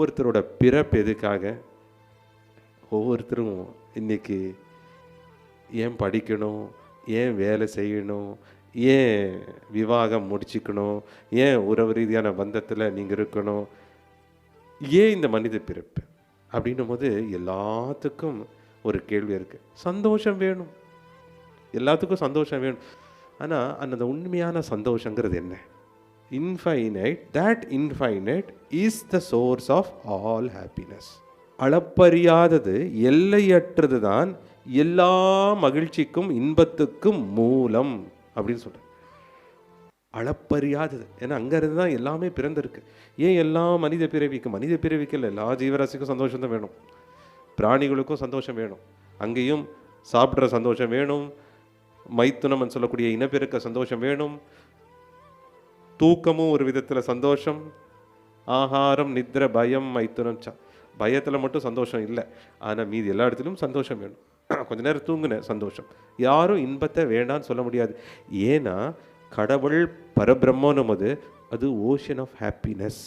ஒவ்வொருத்தரோட பிறப்பு எதுக்காக? ஒவ்வொருத்தரும் இன்னைக்கு ஏன் படிக்கணும், ஏன் வேலை செய்யணும், ஏன் விவாகம் முடிச்சுக்கணும், ஏன் உறவு ரீதியான பந்தத்தில் நீங்கள் இருக்கணும், ஏன் இந்த மனித பிறப்பு அப்படின்னும் போது எல்லாத்துக்கும் ஒரு கேள்வி இருக்குது. சந்தோஷம் வேணும், எல்லாத்துக்கும் சந்தோஷம் வேணும். ஆனால் அந்த உண்மையான சந்தோஷங்கிறது என்ன? Infinite, that infinite is the source of all happiness. அளப்பறியாதது, எல்லையற்றது தான் எல்லா மகிழ்ச்சிக்கும் இன்பத்துக்கும் மூலம் அப்படின்னு சொல்கிறேன். அளப்பறியாதது, ஏன்னா அங்கேருந்து தான் எல்லாமே பிறந்திருக்கு. ஏன் எல்லா மனித பிறவிக்கு இல்லை, எல்லா ஜீவராசிக்கும் சந்தோஷம் தான் வேணும், பிராணிகளுக்கும் சந்தோஷம் வேணும், அங்கேயும் சாப்பிட்ற சந்தோஷம் வேணும், மைத்துனம்னு சொல்லக்கூடிய இனப்பெருக்க சந்தோஷம் வேணும், தூக்கமும் ஒரு விதத்தில் சந்தோஷம், ஆகாரம், நித்ர, பயம், மைத்துனம். பயத்தில் மட்டும் சந்தோஷம் இல்லை, ஆனால் மீதி எல்லா இடத்துலையும் சந்தோஷம் வேணும். கொஞ்ச நேரம் தூங்குனேன், சந்தோஷம். யாரும் இன்பத்தை வேண்டான்னு சொல்ல முடியாது. ஏன்னா கடவுள் பரபிரம்மனும் போது அது ஓஷன் ஆஃப் ஹாப்பினஸ்.